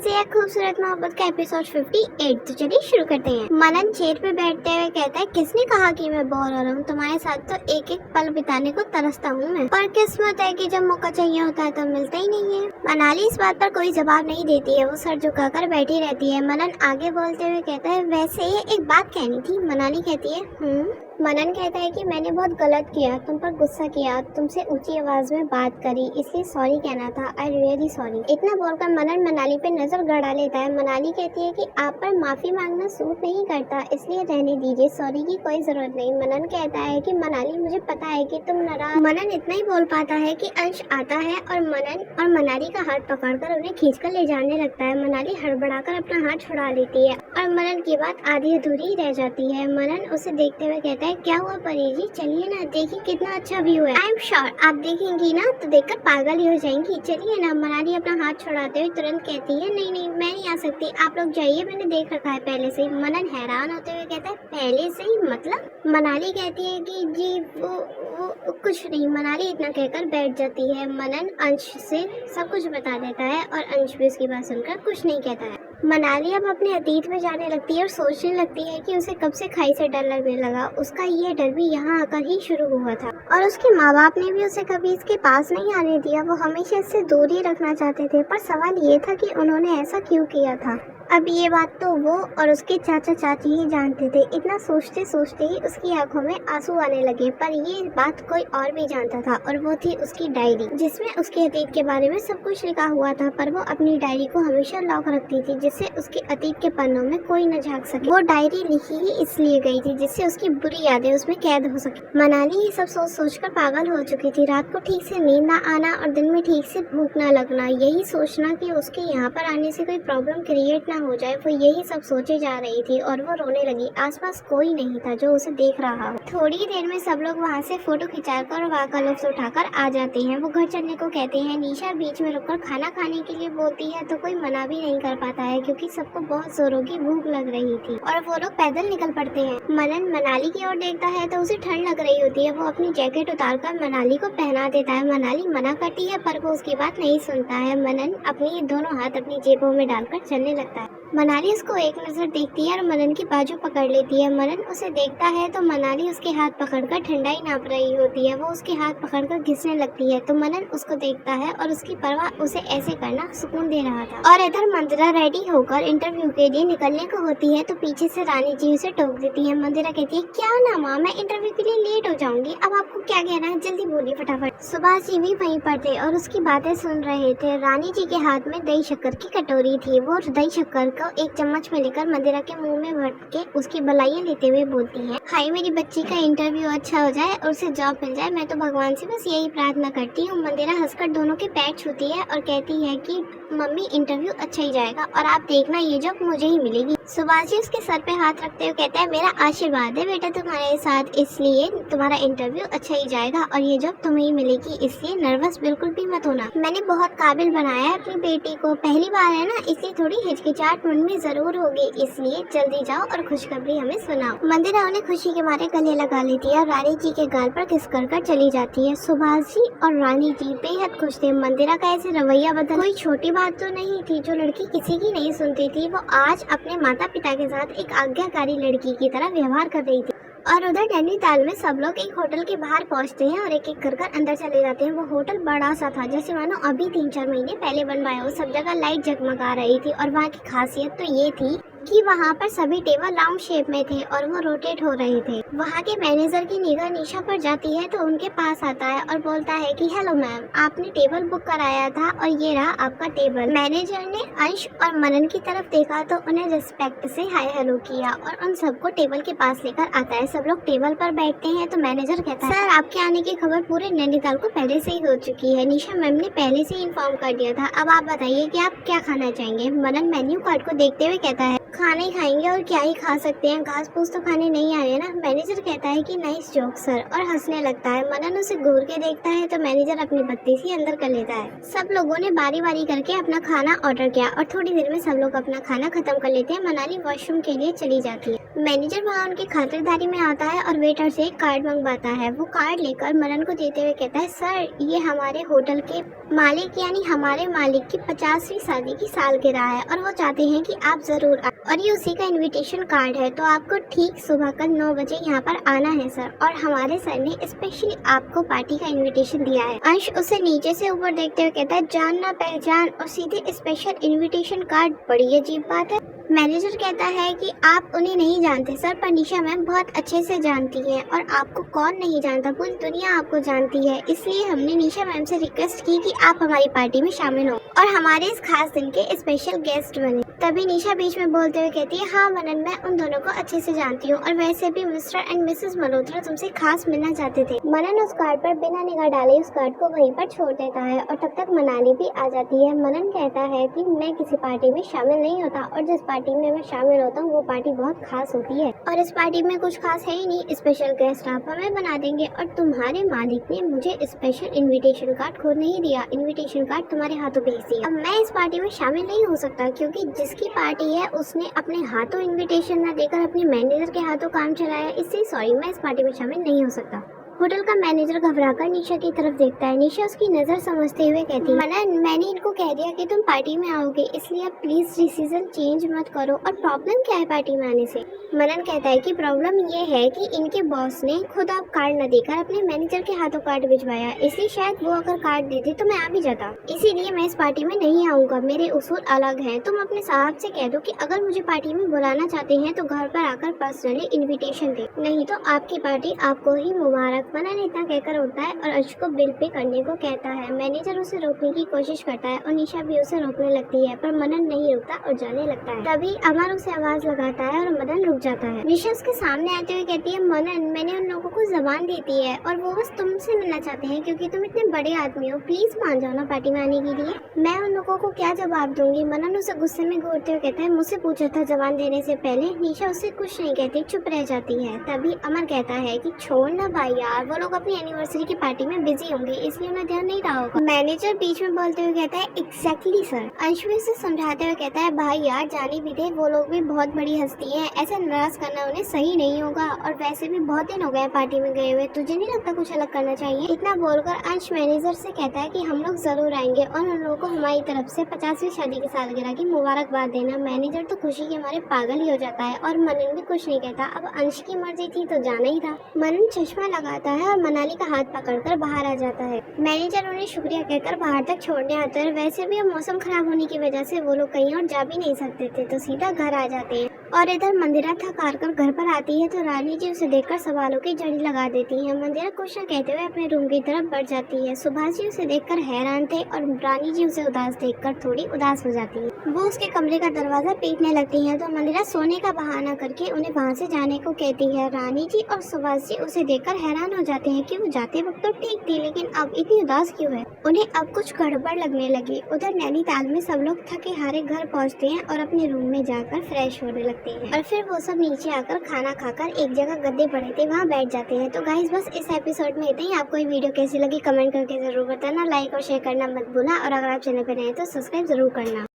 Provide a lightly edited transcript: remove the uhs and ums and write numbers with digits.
से एक खूबसूरत मोहब्बत का एपिसोड 58। तो चलिए शुरू करते हैं। मनन चेयर पे बैठते हुए कहता है, किसने कहा कि मैं बोर हो रहा हूँ? तुम्हारे साथ तो एक एक पल बिताने को तरसता हूँ मैं, पर किस्मत है कि जब मौका चाहिए होता है तो मिलता ही नहीं है। मनाली इस बात पर कोई जवाब नहीं देती है, वो सर झुकाकर बैठी रहती है। मनन आगे बोलते हुए कहता है, वैसे ये एक बात कहनी थी। मनाली कहती है मनन कहता है कि मैंने बहुत गलत किया, तुम पर गुस्सा किया, तुमसे ऊंची आवाज में बात करी, इसलिए सॉरी कहना था। I really sorry. इतना बोलकर मनन मनाली पे नजर गड़ा लेता है। मनाली कहती है कि आप पर माफी मांगना सूट नहीं करता, इसलिए रहने दीजिए, सॉरी की कोई जरूरत नहीं। मनन कहता है कि मनाली मुझे पता है कि तुम नाराज। मनन इतना ही बोल पाता है कि अंश आता है और मनन और मनाली का हाथ पकड़कर उन्हें खींचकर ले जाने लगता है। मनाली हड़बड़ाकर अपना हाथ छुड़ा लेती है और मनन की बात आधी अधूरी रह जाती है। मनन उसे देखते हुए कहता है, क्या हुआ परी जी, चलिए ना, देखिए कितना अच्छा व्यू है। आई एम श्योर आप देखेंगी ना तो देखकर पागल ही हो जाएंगी, चलिए ना। मनाली अपना हाथ छुड़ाते हुए तुरंत कहती है, नहीं नहीं मैं नहीं आ सकती, आप लोग जाइए, मैंने देख रखा है पहले से ही। मनन हैरान होते हुए कहता है, पहले से ही मतलब? मनाली कहती है कि जी वो कुछ नहीं। मनाली इतना कहकर बैठ जाती है। मनन अंश से सब कुछ बता देता है और अंश भी उसकी बात सुनकर कुछ नहीं कहता है। मनाली अब अपने अतीत में जाने लगती है और सोचने लगती है कि उसे कब से खाई से डर लगने लगा। उसका ये डर भी यहाँ आकर ही शुरू हुआ था और उसके माँ बाप ने भी उसे कभी इसके पास नहीं आने दिया। वो हमेशा इससे दूर ही रखना चाहते थे, पर सवाल ये था कि उन्होंने ऐसा क्यों किया था। अब ये बात तो वो और उसके चाचा चाची ही जानते थे। इतना सोचते सोचते ही उसकी आंखों में आंसू आने लगे, पर ये बात कोई और भी जानता था और वो थी उसकी डायरी, जिसमें उसके अतीत के बारे में सब कुछ लिखा हुआ था। पर वो अपनी डायरी को हमेशा लॉक रखती थी, जिससे उसके अतीत के पन्नों में कोई न झांक सके। वो डायरी लिखी ही इसलिए गई थी जिससे उसकी बुरी यादें उसमें कैद हो सके। मनाली ये सब सोच सोचकर पागल हो चुकी थी। रात को ठीक से नींद न आना और दिन में ठीक से भूख न लगना, यही सोचना कि उसके यहाँ पर आने से कोई प्रॉब्लम क्रिएट ना हो जाए, वो यही सब सोचे जा रही थी और वो रोने लगी। आसपास कोई नहीं था जो उसे देख रहा हो। थोड़ी देर में सब लोग वहाँ से फोटो खिंचाकर और वहाँ का लुत्फ उठाकर आ जाते हैं। वो घर चलने को कहते हैं। निशा बीच में रुककर खाना खाने के लिए बोलती है तो कोई मना भी नहीं कर पाता है, क्योंकि सबको बहुत जोरों की भूख लग रही थी और वो लोग पैदल निकल पड़ते हैं। मनन मनाली की ओर देखता है तो उसे ठंड लग रही होती है। वो अपनी जैकेट उतारकर मनाली को पहना देता है। मनाली मना करती है पर वो उसकी बात नहीं सुनता है। मनन अपने दोनों हाथ अपनी जेबों में डालकर चलने लगता है। मनाली उसको एक नजर देखती है और मनन की बाजू पकड़ लेती है। मनन उसे देखता है तो मनाली उसके हाथ पकड़कर ठंडाई नाप रही होती है। वो उसके हाथ पकड़कर घिसने लगती है तो मनन उसको देखता है और उसकी परवाह उसे ऐसे करना सुकून दे रहा था। और इधर मंदिरा रेडी होकर इंटरव्यू के लिए निकलने को होती है तो पीछे से रानी जी उसे टोक देती है। मंदिरा कहती है, क्या ना माँ, मैं इंटरव्यू के लिए लेट हो जाऊंगी, अब आपको क्या कहना है, जल्दी बोलिए फटाफट। सुभाष जी भी वहीं पर थे और उसकी बातें सुन रहे थे। रानी जी के हाथ में दही शक्कर की कटोरी थी। वो दही शक्कर को एक चम्मच में लेकर मंदिरा के मुंह में भर के उसकी बलाइयां लेते हुए बोलती है, हाय मेरी बच्ची का इंटरव्यू अच्छा हो जाए और उसे जॉब मिल जाए, मैं तो भगवान से बस यही प्रार्थना करती हूँ। मंदिरा हंसकर दोनों के पैर छूती है और कहती है कि मम्मी इंटरव्यू अच्छा ही जाएगा और आप देखना ये जॉब मुझे ही मिलेगी। सुभाष जी उसके सर पे हाथ रखते हुए कहता है, मेरा आशीर्वाद है बेटा तुम्हारे साथ, इसलिए तुम्हारा इंटरव्यू अच्छा ही जाएगा और ये जॉब तुम्हें ही मिलेगी, इसलिए नर्वस बिल्कुल भी मत होना। मैंने बहुत काबिल बनाया है अपनी बेटी को, पहली बार है ना, इसलिए थोड़ी हिचकिचाहट मन में जरूर होगी, इसलिए जल्दी जाओ और खुशखबरी हमें सुनाओ। मंदिरा उन्हें खुशी के मारे गले लगा लेती है और रानी जी के गाल पर किस कर चली जाती है। सुभाष जी और रानी जी बेहद खुश थे। मंदिरा का ऐसे रवैया बदल कोई छोटी बात तो नहीं थी। जो लड़की किसी की नहीं सुनती थी, वो आज अपने माता पिता के साथ एक आज्ञाकारी लड़की की तरह व्यवहार कर रही थी। और उधर नैनीताल में सब लोग एक होटल के बाहर पहुंचते हैं और एक एक कर अंदर चले जाते हैं। वो होटल बड़ा सा था, जैसे मानो अभी 3-4 महीने पहले बनवाया हो। सब जगह लाइट जगमगा रही थी और वहाँ की खासियत तो ये थी कि वहाँ पर सभी टेबल राउंड शेप में थे और वो रोटेट हो रहे थे। वहाँ के मैनेजर की निगाह निशा पर जाती है तो उनके पास आता है और बोलता है कि हेलो मैम, आपने टेबल बुक कराया था और ये रहा आपका टेबल। मैनेजर ने अंश और मनन की तरफ देखा तो उन्हें रिस्पेक्ट से हाय हेलो किया और उन सबको टेबल के पास लेकर आता है। सब लोग टेबल पर बैठते हैं तो मैनेजर कहता है, सर आपके आने की खबर पूरे नैनीताल को पहले से ही हो चुकी है, निशा मैम ने पहले से ही इन्फॉर्म कर दिया था, अब आप बताइए कि आप क्या खाना चाहेंगे। मनन मेन्यू कार्ड को देखते हुए कहता है, खाना ही खाएंगे और क्या ही खा सकते हैं, घास फूस तो खाने नहीं आए ना। मैनेजर कहता है कि नाइस जोक सर और हंसने लगता है। मनन उसे घूर के देखता है तो मैनेजर अपनी बत्ती सी अंदर कर लेता है। सब लोगों ने बारी बारी करके अपना खाना ऑर्डर किया और थोड़ी देर में सब लोग अपना खाना खत्म कर लेते हैं। मनाली वॉशरूम के लिए चली जाती है। मैनेजर वहाँ उनकी खातिरदारी में आता है और वेटर से एक कार्ड मंगवाता है। वो कार्ड लेकर मनन को देते हुए कहता है सर ये हमारे होटल के मालिक यानी हमारे मालिक की 50वीं शादी की सालगिरह है और वो चाहते हैं कि आप जरूर आए और ये उसी का इनविटेशन कार्ड है, तो आपको ठीक सुबह कल 9 बजे यहाँ पर आना है सर। और हमारे सर ने स्पेशली आपको पार्टी का इनविटेशन दिया है। अंश उसे नीचे से ऊपर देखते हुए कहता है जान ना पहचान और सीधे स्पेशल इनविटेशन कार्ड, बड़ी अजीब बात है। मैनेजर कहता है कि आप उन्हें नहीं जानते सर, पर निशा मैम बहुत अच्छे से जानती हैं और आपको कौन नहीं जानता, पूरी दुनिया आपको जानती है। इसलिए हमने निशा मैम से रिक्वेस्ट की कि आप हमारी पार्टी में शामिल हो और हमारे इस खास दिन के स्पेशल गेस्ट बने। तभी निशा बीच में बोलते हुए कहती है हाँ मनन मैं उन दोनों को अच्छे से जानती हूँ और वैसे भी मिस्टर एंड मिसेस मल्होत्रा तुमसे खास मिलना चाहते थे। मनन उस कार्ड पर बिना निगाह डाले उस कार्ड को वहीं पर छोड़ देता है और तब तक मनाली भी आ जाती है। मनन कहता है कि मैं किसी पार्टी में शामिल नहीं होता और जिस पार्टी में मैं शामिल होता हूँ वो पार्टी बहुत खास होती है और इस पार्टी में कुछ खास है ही नहीं, स्पेशल गेस्ट आप हमें बना देंगे और तुम्हारे मालिक ने मुझे स्पेशल इनविटेशन कार्ड खुद नहीं दिया, इनविटेशन कार्ड तुम्हारे हाथों भेज दिया। अब मैं इस पार्टी में शामिल नहीं हो सकता क्योंकि जिसकी पार्टी है उसने अपने हाथों इनविटेशन न देकर अपने मैनेजर के हाथों काम चलाया, इसलिए सॉरी मैं इस पार्टी में शामिल नहीं हो सकता। होटल का मैनेजर घबराकर निशा की तरफ देखता है। निशा उसकी नजर समझते हुए कहती है मनन मैंने इनको कह दिया कि तुम पार्टी में आओगे, इसलिए अब प्लीज डिसीजन चेंज मत करो। और प्रॉब्लम क्या है पार्टी में आने से? मनन कहता है कि प्रॉब्लम ये है कि इनके बॉस ने खुद अब कार्ड न देकर अपने मैनेजर के हाथों कार्ड भिजवाया, इसलिए शायद वो अगर कार्ड देते तो मैं आ भी जाता, इसीलिए मैं इस पार्टी में नहीं आऊंगा। मेरे उसूल अलग हैं। तुम अपने साहब से कह दो कि अगर मुझे पार्टी में बुलाना चाहते हैं तो घर पर आकर पर्सनली इन्विटेशन दे, नहीं तो आपकी पार्टी आपको ही मुबारक। मनन इतना कहकर उठता है और अंश को बिल पे करने को कहता है। मैनेजर उसे रोकने की कोशिश करता है और निशा भी उसे रोकने लगती है, पर मनन नहीं रुकता और जाने लगता है। तभी अमर उसे आवाज लगाता है और मदन रुक जाता है। निशा उसके सामने आते हुए कहती है मनन मैंने उन लोगों को जबान दी थी है और वो बस तुमसे मिलना चाहते हैं क्योंकि तुम इतने बड़े आदमी हो, प्लीज मान जाओ ना पार्टी में आने के लिए। मैं उन लोगों को क्या जवाब दूंगी? मनन उसे गुस्से में घूरते हुए कहता है मुझसे पूछा था जबान देने से पहले। निशा उससे कुछ नहीं कहती, चुप रह जाती है। तभी अमर कहता है कि छोड़ ना भाई यार, वो लोग अपनी एनिवर्सरी की पार्टी में बिजी होंगे इसलिए उन्हें ध्यान नहीं रहा होगा। मैनेजर बीच में बोलते हुए कहता है एग्जैक्टली सर। अंश भी उसे समझाते हुए कहता है भाई यार जाने भी दे, वो लोग भी बहुत बड़ी हस्ती है, ऐसा नाराज करना उन्हें सही नहीं होगा और वैसे भी बहुत दिन हो गए पार्टी में गए हुए, तुझे नहीं लगता कुछ अलग करना चाहिए? इतना बोलकर अंश मैनेजर से कहता है कि हम लोग जरूर आएंगे और उन लोगों को हमारी तरफ से 50वीं शादी की सालगिरह की मुबारकबाद देना। मैनेजर तो खुशी के मारे पागल ही हो जाता है और मनन भी कुछ नहीं कहता, अब अंश की मर्जी थी तो जाना ही था। मनन चश्मा लगाता है और मनाली का हाथ पकड़कर बाहर आ जाता है। मैनेजर उन्हें शुक्रिया कहकर बाहर तक छोड़ने आता है। वैसे भी अब मौसम खराब होने की वजह से वो लोग कहीं और जा भी नहीं सकते थे तो सीधा घर आ जाते हैं और इधर मंदिरा थक हार कर घर पर आती है तो रानी जी उसे देखकर सवालों की झड़ी लगा देती है। मंदिरा कुछ न कहते हुए अपने रूम की तरफ बढ़ जाती है। सुभाष जी उसे देखकर हैरान थे और रानी जी उसे उदास देखकर थोड़ी उदास हो जाती है। वो उसके कमरे का दरवाजा पीटने लगती है तो मंदिरा सोने का बहाना करके उन्हें वहाँ से जाने को कहती है। रानी जी और सुभाष जी उसे देखकर हैरान हो जाते हैं कि वो जाते वक्त तो ठीक थी लेकिन अब इतनी उदास क्यों है। उन्हें अब कुछ गड़बड़ लगने लगी। उधर नैनीताल में सब लोग थके हारे घर पहुँचते हैं और अपने रूम में जाकर फ्रेश होने लगते हैं और फिर वो सब नीचे आकर खाना खाकर एक जगह गद्दे पड़े थे वहाँ बैठ जाते हैं। तो गाइस बस इस एपिसोड में इतना ही। आपको ये वीडियो कैसी लगी कमेंट करके जरूर बताना, लाइक और शेयर करना मत भूलना और अगर आप चैनल पर नए हैं तो सब्सक्राइब जरूर करना।